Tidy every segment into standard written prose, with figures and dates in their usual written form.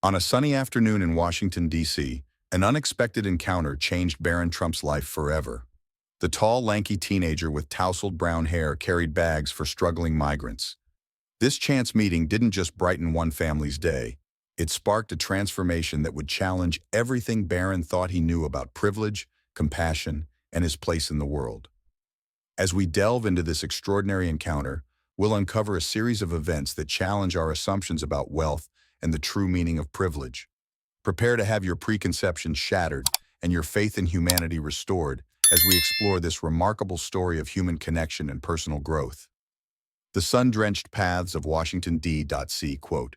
On a sunny afternoon in Washington, D.C., an unexpected encounter changed Barron Trump's life forever. The tall, lanky teenager with tousled brown hair carried bags for struggling migrants. This chance meeting didn't just brighten one family's day. It sparked a transformation that would challenge everything Barron thought he knew about privilege, compassion, and his place in the world. As we delve into this extraordinary encounter, we'll uncover a series of events that challenge our assumptions about wealth and the true meaning of privilege. Prepare to have your preconceptions shattered and your faith in humanity restored as we explore this remarkable story of human connection and personal growth. The sun-drenched paths of Washington D.C. quote,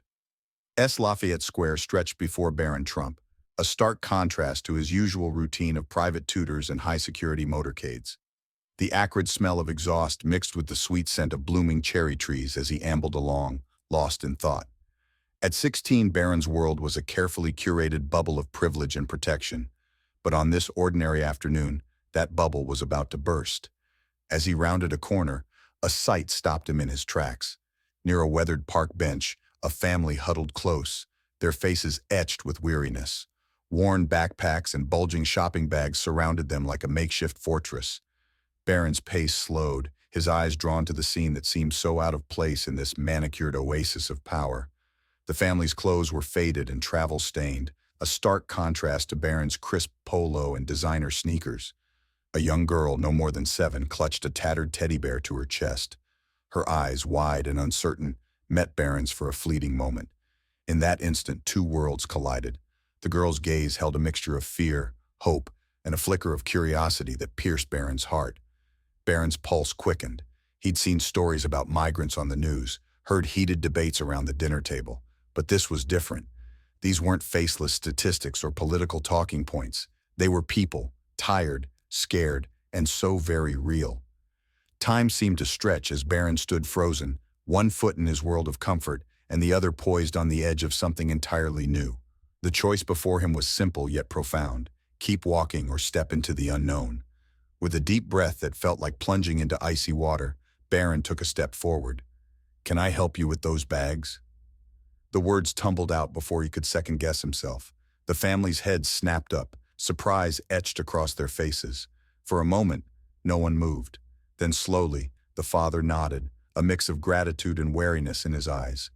Lafayette Square stretched before Barron Trump, a stark contrast to his usual routine of private tutors and high-security motorcades. The acrid smell of exhaust mixed with the sweet scent of blooming cherry trees as he ambled along, lost in thought. At 16, Barron's world was a carefully curated bubble of privilege and protection. But on this ordinary afternoon, that bubble was about to burst. As he rounded a corner, a sight stopped him in his tracks. Near a weathered park bench, a family huddled close, their faces etched with weariness. Worn backpacks and bulging shopping bags surrounded them like a makeshift fortress. Barron's pace slowed, his eyes drawn to the scene that seemed so out of place in this manicured oasis of power. The family's clothes were faded and travel-stained, a stark contrast to Barron's crisp polo and designer sneakers. A young girl, no more than 7, clutched a tattered teddy bear to her chest. Her eyes, wide and uncertain, met Barron's for a fleeting moment. In that instant, two worlds collided. The girl's gaze held a mixture of fear, hope, and a flicker of curiosity that pierced Barron's heart. Barron's pulse quickened. He'd seen stories about migrants on the news, heard heated debates around the dinner table. But this was different. These weren't faceless statistics or political talking points. They were people, tired, scared, and so very real. Time seemed to stretch as Barron stood frozen, one foot in his world of comfort and the other poised on the edge of something entirely new. The choice before him was simple yet profound: keep walking or step into the unknown. With a deep breath that felt like plunging into icy water, Barron took a step forward. "Can I help you with those bags?" The words tumbled out before he could second-guess himself. The family's heads snapped up, surprise etched across their faces. For a moment, no one moved. Then slowly, the father nodded, a mix of gratitude and wariness in his eyes.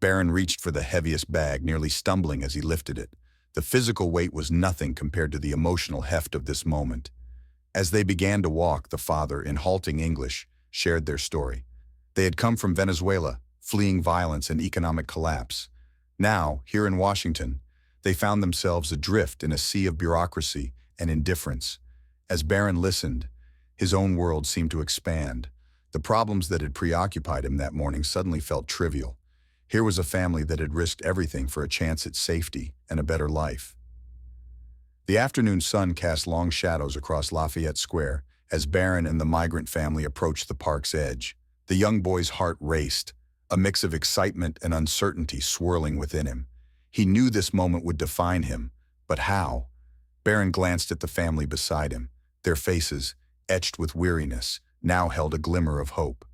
Barron reached for the heaviest bag, nearly stumbling as he lifted it. The physical weight was nothing compared to the emotional heft of this moment. As they began to walk, the father, in halting English, shared their story. They had come from Venezuela, fleeing violence and economic collapse. Now, here in Washington, they found themselves adrift in a sea of bureaucracy and indifference. As Barron listened, his own world seemed to expand. The problems that had preoccupied him that morning suddenly felt trivial. Here was a family that had risked everything for a chance at safety and a better life. The afternoon sun cast long shadows across Lafayette Square as Barron and the migrant family approached the park's edge. The young boy's heart raced, a mix of excitement and uncertainty swirling within him. He knew this moment would define him, but how? Barron glanced at the family beside him. Their faces, etched with weariness, now held a glimmer of hope.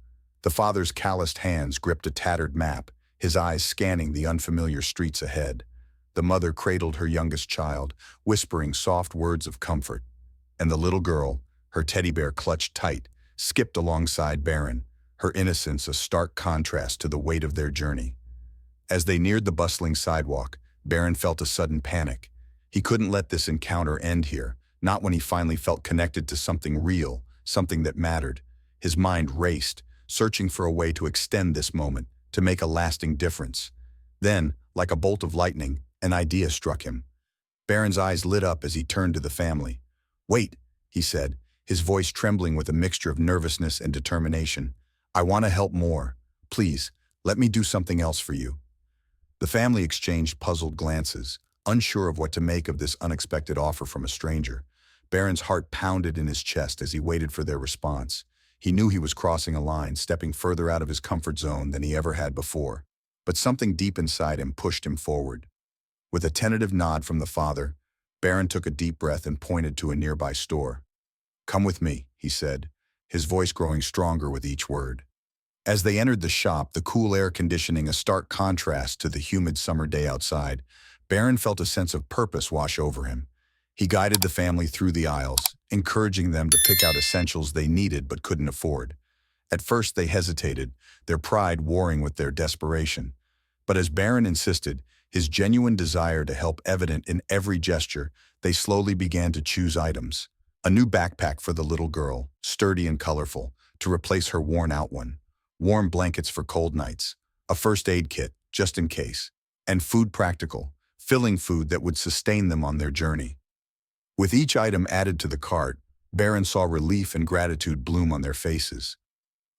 The father's calloused hands gripped a tattered map, his eyes scanning the unfamiliar streets ahead. The mother cradled her youngest child, whispering soft words of comfort. And the little girl, her teddy bear clutched tight, skipped alongside Barron, her innocence a stark contrast to the weight of their journey. As they neared the bustling sidewalk, Barron felt a sudden panic. He couldn't let this encounter end here, not when he finally felt connected to something real, something that mattered. His mind raced, searching for a way to extend this moment, to make a lasting difference. Then, like a bolt of lightning, an idea struck him. Barron's eyes lit up as he turned to the family. "Wait," he said, his voice trembling with a mixture of nervousness and determination. "I want to help more. Please, let me do something else for you." The family exchanged puzzled glances, unsure of what to make of this unexpected offer from a stranger. Barron's heart pounded in his chest as he waited for their response. He knew he was crossing a line, stepping further out of his comfort zone than he ever had before. But something deep inside him pushed him forward. With a tentative nod from the father, Barron took a deep breath and pointed to a nearby store. "Come with me," he said, his voice growing stronger with each word. As they entered the shop, the cool air conditioning a stark contrast to the humid summer day outside, Barron felt a sense of purpose wash over him. He guided the family through the aisles, encouraging them to pick out essentials they needed but couldn't afford. At first they hesitated, their pride warring with their desperation. But as Barron insisted, his genuine desire to help evident in every gesture, they slowly began to choose items. A new backpack for the little girl, sturdy and colorful, to replace her worn-out one. Warm blankets for cold nights. A first aid kit, just in case. And food practical, filling food that would sustain them on their journey. With each item added to the cart, Barron saw relief and gratitude bloom on their faces.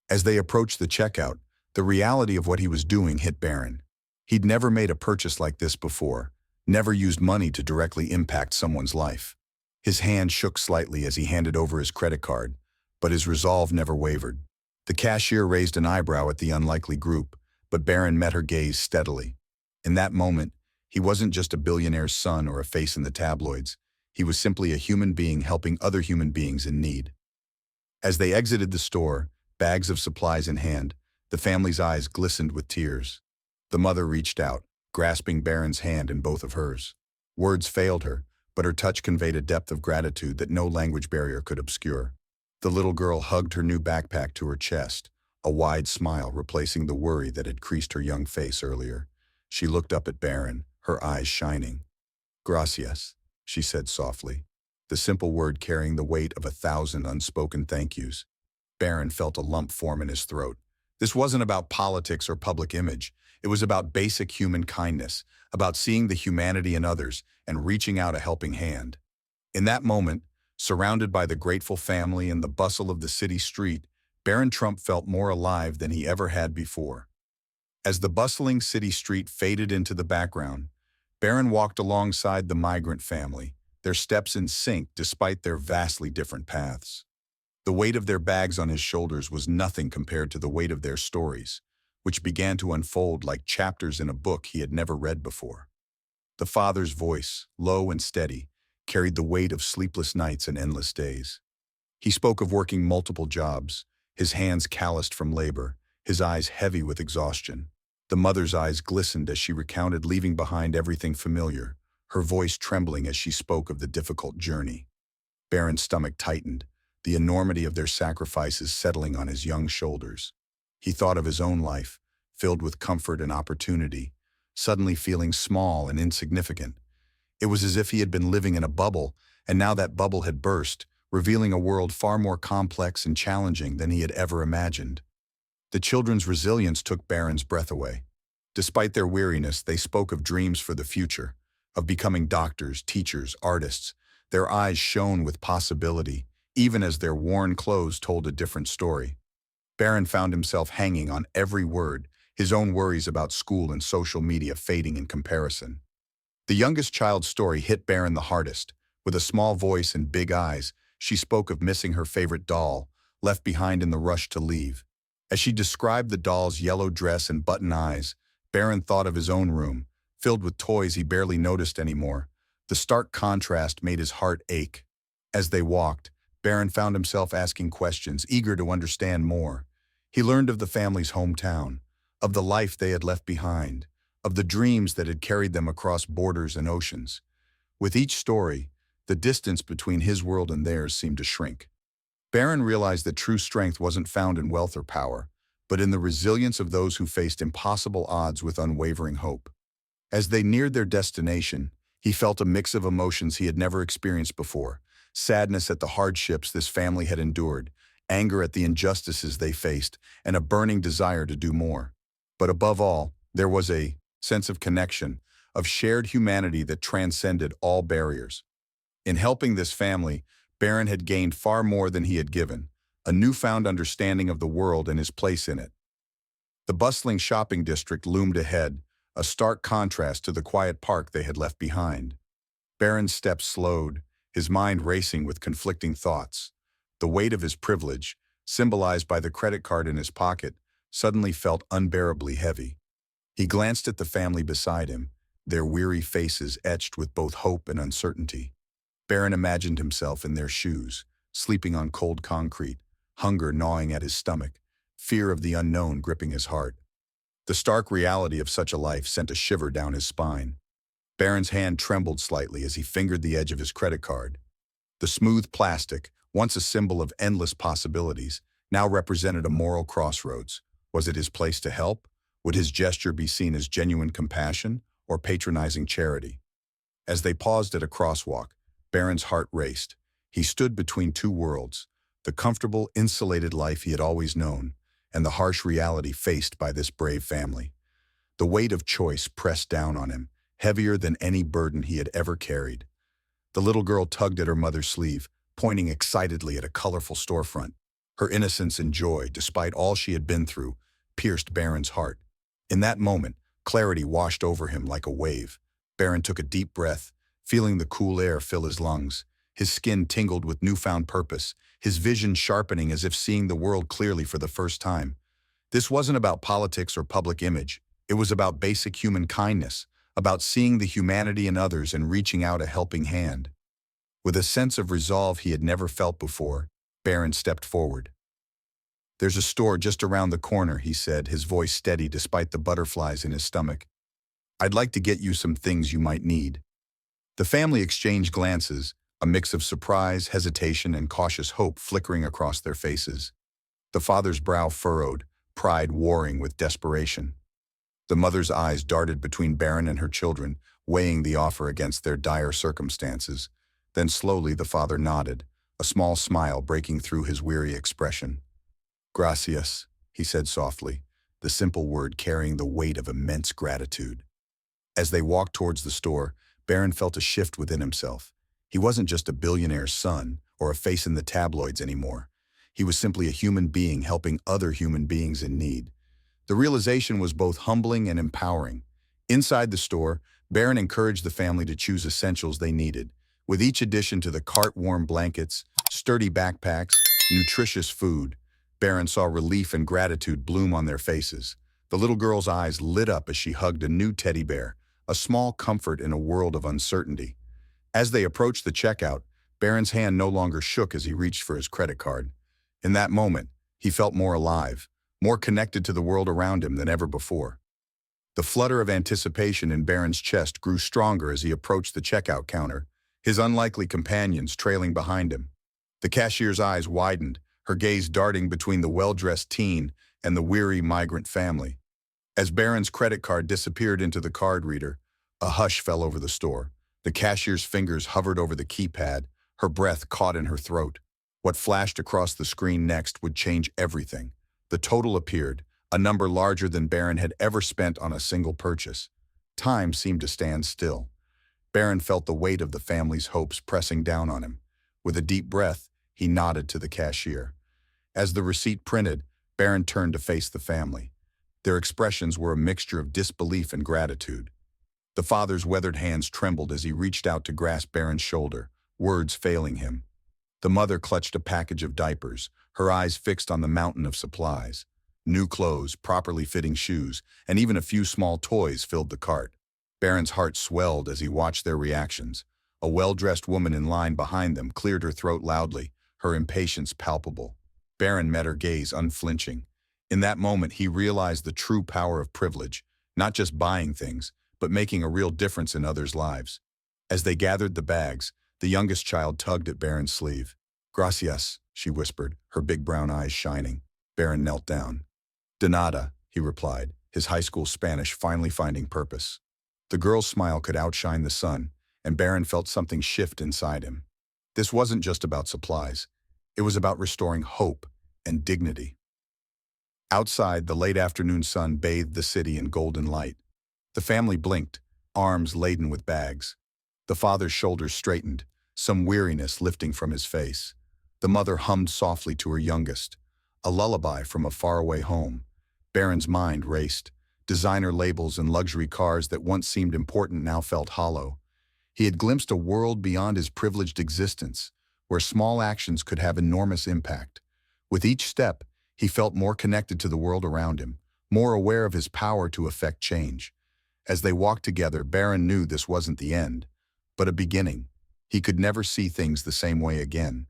As they approached the checkout, the reality of what he was doing hit Barron. He'd never made a purchase like this before, never used money to directly impact someone's life. His hand shook slightly as he handed over his credit card, but his resolve never wavered. The cashier raised an eyebrow at the unlikely group, but Barron met her gaze steadily. In that moment, he wasn't just a billionaire's son or a face in the tabloids. He was simply a human being helping other human beings in need. As they exited the store, bags of supplies in hand, the family's eyes glistened with tears. The mother reached out, grasping Barron's hand in both of hers. Words failed her, but her touch conveyed a depth of gratitude that no language barrier could obscure. The little girl hugged her new backpack to her chest, a wide smile replacing the worry that had creased her young face earlier. She looked up at Barron, her eyes shining. "Gracias," she said softly, the simple word carrying the weight of 1,000 unspoken thank yous. Barron felt a lump form in his throat. This wasn't about politics or public image. It was about basic human kindness, about seeing the humanity in others and reaching out a helping hand. In that moment, surrounded by the grateful family and the bustle of the city street, Barron Trump felt more alive than he ever had before. As the bustling city street faded into the background, Barron walked alongside the Migrant family, their steps in sync despite their vastly different paths. The weight of their bags on his shoulders was nothing compared to the weight of their stories, which began to unfold like chapters in a book he had never read before. The father's voice, low and steady, carried the weight of sleepless nights and endless days. He spoke of working multiple jobs, his hands calloused from labor, his eyes heavy with exhaustion. The mother's eyes glistened as she recounted leaving behind everything familiar, her voice trembling as she spoke of the difficult journey. Barron's stomach tightened, the enormity of their sacrifices settling on his young shoulders. He thought of his own life, filled with comfort and opportunity, suddenly feeling small and insignificant. It was as if he had been living in a bubble, and now that bubble had burst, revealing a world far more complex and challenging than he had ever imagined. The children's resilience took Barron's breath away. Despite their weariness, they spoke of dreams for the future, of becoming doctors, teachers, artists. Their eyes shone with possibility, even as their worn clothes told a different story. Barron found himself hanging on every word, his own worries about school and social media fading in comparison. The youngest child's story hit Barron the hardest. With a small voice and big eyes, she spoke of missing her favorite doll, left behind in the rush to leave. As she described the doll's yellow dress and button eyes, Barron thought of his own room, filled with toys he barely noticed anymore. The stark contrast made his heart ache. As they walked, Barron found himself asking questions, eager to understand more. He learned of the family's hometown, of the life they had left behind, of the dreams that had carried them across borders and oceans. With each story, the distance between his world and theirs seemed to shrink. Barron realized that true strength wasn't found in wealth or power, but in the resilience of those who faced impossible odds with unwavering hope. As they neared their destination, he felt a mix of emotions he had never experienced before: sadness at the hardships this family had endured, anger at the injustices they faced, and a burning desire to do more. But above all, there was a sense of connection, of shared humanity that transcended all barriers. In helping this family, Barron had gained far more than he had given, a newfound understanding of the world and his place in it. The bustling shopping district loomed ahead, a stark contrast to the quiet park they had left behind. Barron's steps slowed, his mind racing with conflicting thoughts. The weight of his privilege, symbolized by the credit card in his pocket, suddenly felt unbearably heavy. He glanced at the family beside him, their weary faces etched with both hope and uncertainty. Barron imagined himself in their shoes, sleeping on cold concrete, hunger gnawing at his stomach, fear of the unknown gripping his heart. The stark reality of such a life sent a shiver down his spine. Barron's hand trembled slightly as he fingered the edge of his credit card. The smooth plastic, once a symbol of endless possibilities, now represented a moral crossroads. Was it his place to help? Would his gesture be seen as genuine compassion or patronizing charity? As they paused at a crosswalk, Barron's heart raced. He stood between two worlds, the comfortable, insulated life he had always known, and the harsh reality faced by this brave family. The weight of choice pressed down on him, heavier than any burden he had ever carried. The little girl tugged at her mother's sleeve, pointing excitedly at a colorful storefront. Her innocence and joy, despite all she had been through, pierced Barron's heart. In that moment, clarity washed over him like a wave. Barron took a deep breath, feeling the cool air fill his lungs. His skin tingled with newfound purpose, his vision sharpening as if seeing the world clearly for the first time. This wasn't about politics or public image. It was about basic human kindness, about seeing the humanity in others and reaching out a helping hand. With a sense of resolve he had never felt before, Barron stepped forward. "There's a store just around the corner," he said, his voice steady despite the butterflies in his stomach. "I'd like to get you some things you might need." The family exchanged glances, a mix of surprise, hesitation, and cautious hope flickering across their faces. The father's brow furrowed, pride warring with desperation. The mother's eyes darted between Barron and her children, weighing the offer against their dire circumstances. Then slowly the father nodded, a small smile breaking through his weary expression. "Gracias," he said softly, the simple word carrying the weight of immense gratitude. As they walked towards the store, Barron felt a shift within himself. He wasn't just a billionaire's son or a face in the tabloids anymore. He was simply a human being helping other human beings in need. The realization was both humbling and empowering. Inside the store, Barron encouraged the family to choose essentials they needed. With each addition to the cart, warm blankets, sturdy backpacks, nutritious food, Barron saw relief and gratitude bloom on their faces. The little girl's eyes lit up as she hugged a new teddy bear, a small comfort in a world of uncertainty. As they approached the checkout, Barron's hand no longer shook as he reached for his credit card. In that moment, he felt more alive, more connected to the world around him than ever before. The flutter of anticipation in Barron's chest grew stronger as he approached the checkout counter, his unlikely companions trailing behind him. The cashier's eyes widened, her gaze darting between the well-dressed teen and the weary migrant family. As Barron's credit card disappeared into the card reader, a hush fell over the store. The cashier's fingers hovered over the keypad, her breath caught in her throat. What flashed across the screen next would change everything. The total appeared, a number larger than Barron had ever spent on a single purchase. Time seemed to stand still. Barron felt the weight of the family's hopes pressing down on him. With a deep breath, he nodded to the cashier. As the receipt printed, Barron turned to face the family. Their expressions were a mixture of disbelief and gratitude. The father's weathered hands trembled as he reached out to grasp Barron's shoulder, words failing him. The mother clutched a package of diapers, her eyes fixed on the mountain of supplies. New clothes, properly fitting shoes, and even a few small toys filled the cart. Barron's heart swelled as he watched their reactions. A well-dressed woman in line behind them cleared her throat loudly, her impatience palpable. Barron met her gaze unflinching. In that moment, he realized the true power of privilege, not just buying things, but making a real difference in others' lives. As they gathered the bags, the youngest child tugged at Barron's sleeve. "Gracias," she whispered, her big brown eyes shining. Barron knelt down. "De nada," he replied, his high school Spanish finally finding purpose. The girl's smile could outshine the sun, and Barron felt something shift inside him. This wasn't just about supplies. It was about restoring hope and dignity. Outside, the late afternoon sun bathed the city in golden light. The family blinked, arms laden with bags. The father's shoulders straightened, some weariness lifting from his face. The mother hummed softly to her youngest, a lullaby from a faraway home. Barron's mind raced. Designer labels and luxury cars that once seemed important now felt hollow. He had glimpsed a world beyond his privileged existence, where small actions could have enormous impact. With each step, he felt more connected to the world around him, more aware of his power to affect change. As they walked together, Barron knew this wasn't the end, but a beginning. He could never see things the same way again.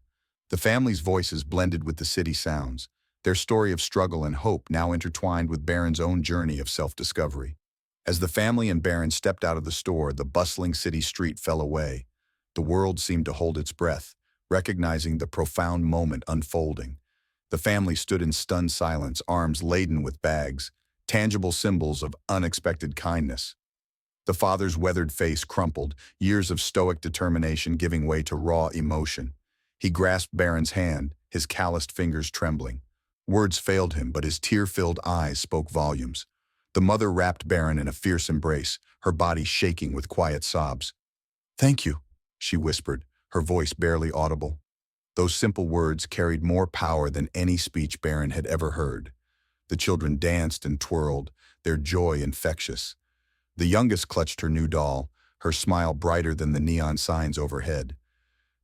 The family's voices blended with the city sounds, their story of struggle and hope now intertwined with Barron's own journey of self-discovery. As the family and Barron stepped out of the store, the bustling city street fell away. The world seemed to hold its breath, recognizing the profound moment unfolding. The family stood in stunned silence, arms laden with bags, tangible symbols of unexpected kindness. The father's weathered face crumpled, years of stoic determination giving way to raw emotion. He grasped Barron's hand, his calloused fingers trembling. Words failed him, but his tear-filled eyes spoke volumes. The mother wrapped Barron in a fierce embrace, her body shaking with quiet sobs. "Thank you," she whispered, her voice barely audible. Those simple words carried more power than any speech Barron had ever heard. The children danced and twirled, their joy infectious. The youngest clutched her new doll, her smile brighter than the neon signs overhead.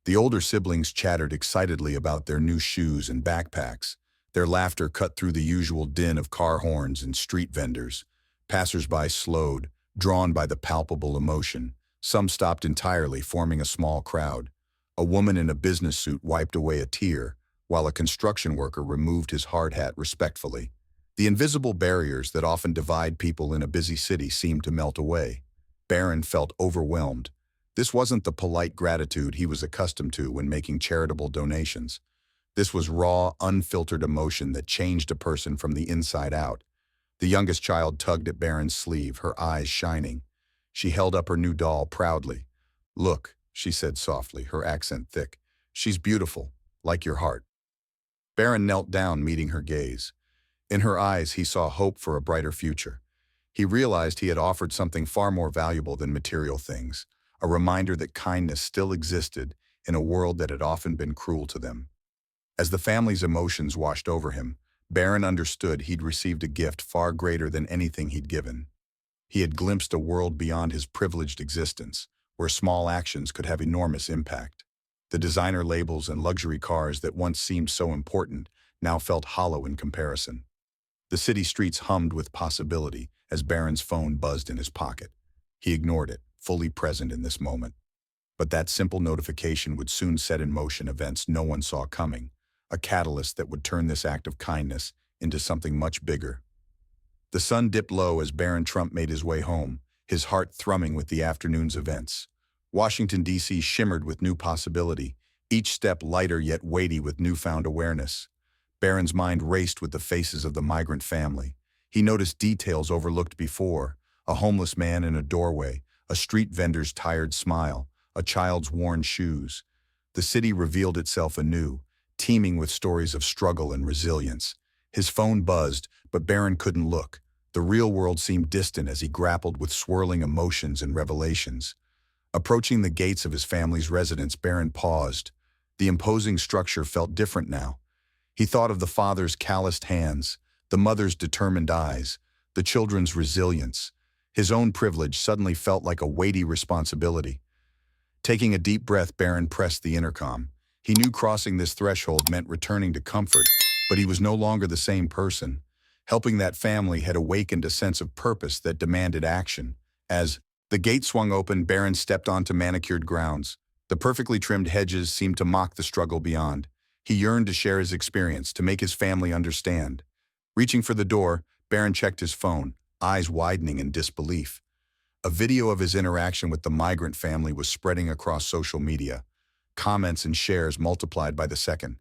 The older siblings chattered excitedly about their new shoes and backpacks. Their laughter cut through the usual din of car horns and street vendors. Passers-by slowed, drawn by the palpable emotion. Some stopped entirely, forming a small crowd. A woman in a business suit wiped away a tear, while a construction worker removed his hard hat respectfully. The invisible barriers that often divide people in a busy city seemed to melt away. Barron felt overwhelmed. This wasn't the polite gratitude he was accustomed to when making charitable donations. This was raw, unfiltered emotion that changed a person from the inside out. The youngest child tugged at Barron's sleeve, her eyes shining. She held up her new doll proudly. "Look," she said softly, her accent thick. "She's beautiful, like your heart." Barron knelt down, meeting her gaze. In her eyes, he saw hope for a brighter future. He realized he had offered something far more valuable than material things, a reminder that kindness still existed in a world that had often been cruel to them. As the family's emotions washed over him, Barron understood he'd received a gift far greater than anything he'd given. He had glimpsed a world beyond his privileged existence, where small actions could have enormous impact. The designer labels and luxury cars that once seemed so important now felt hollow in comparison. The city streets hummed with possibility as Barron's phone buzzed in his pocket. He ignored it, fully present in this moment. But that simple notification would soon set in motion events no one saw coming, a catalyst that would turn this act of kindness into something much bigger. The sun dipped low as Barron Trump made his way home, his heart thrumming with the afternoon's events. Washington, D.C. shimmered with new possibility, each step lighter yet weighty with newfound awareness. Barron's mind raced with the faces of the migrant family. He noticed details overlooked before: a homeless man in a doorway, a street vendor's tired smile, a child's worn shoes. The city revealed itself anew, teeming with stories of struggle and resilience. His phone buzzed, but Barron couldn't look. The real world seemed distant as he grappled with swirling emotions and revelations. Approaching the gates of his family's residence, Barron paused. The imposing structure felt different now. He thought of the father's calloused hands, the mother's determined eyes, the children's resilience. His own privilege suddenly felt like a weighty responsibility. Taking a deep breath, Barron pressed the intercom. He knew crossing this threshold meant returning to comfort, but he was no longer the same person. Helping that family had awakened a sense of purpose that demanded action. As the gate swung open, Barron stepped onto manicured grounds. The perfectly trimmed hedges seemed to mock the struggle beyond. He yearned to share his experience, to make his family understand. Reaching for the door, Barron checked his phone, eyes widening in disbelief. A video of his interaction with the migrant family was spreading across social media. Comments and shares multiplied by the second.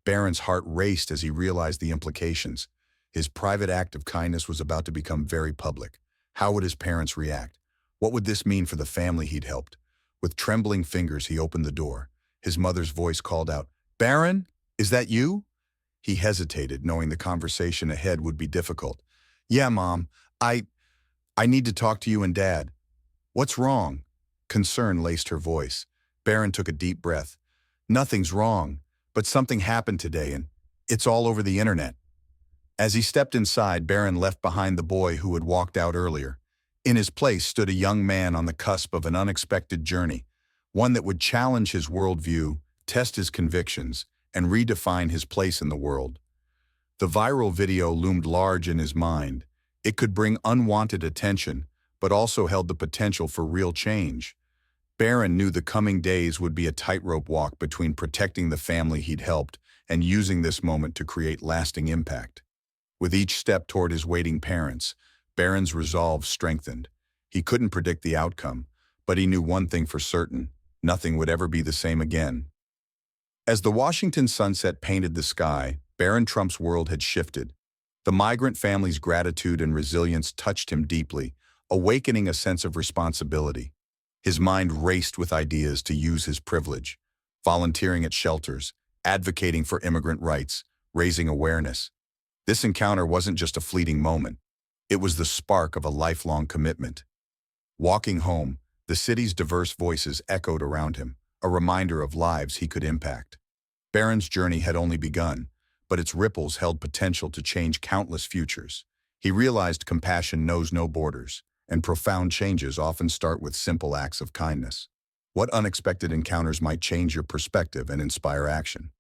Barron's heart raced as he realized the implications. His private act of kindness was about to become very public. How would his parents react? What would this mean for the family he'd helped? With trembling fingers, he opened the door. His mother's voice called out, "Barron, is that you?" He hesitated, knowing the conversation ahead would be difficult. "Yeah, Mom, I need to talk to you and Dad." "What's wrong?" Concern laced her voice. Barron took a deep breath. "Nothing's wrong, but something happened today, and it's all over the internet." As he stepped inside, Barron left behind the boy who had walked out earlier. In his place stood a young man on the cusp of an unexpected journey, one that would challenge his worldview, test his convictions, and redefine his place in the world. The viral video loomed large in his mind. It could bring unwanted attention, but also held the potential for real change. Barron knew the coming days would be a tightrope walk between protecting the family he'd helped and using this moment to create lasting impact. With each step toward his waiting parents, Barron's resolve strengthened. He couldn't predict the outcome, but he knew one thing for certain: nothing would ever be the same again. As the Washington sunset painted the sky, Barron Trump's world had shifted. The migrant family's gratitude and resilience touched him deeply, awakening a sense of responsibility. His mind raced with ideas to use his privilege, volunteering at shelters, advocating for immigrant rights, raising awareness. This encounter wasn't just a fleeting moment. It was the spark of a lifelong commitment. Walking home, the city's diverse voices echoed around him, a reminder of lives he could impact. Barron's journey had only begun, but its ripples held potential to change countless futures. He realized compassion knows no borders, and profound changes often start with simple acts of kindness. What unexpected encounters might change your perspective and inspire action?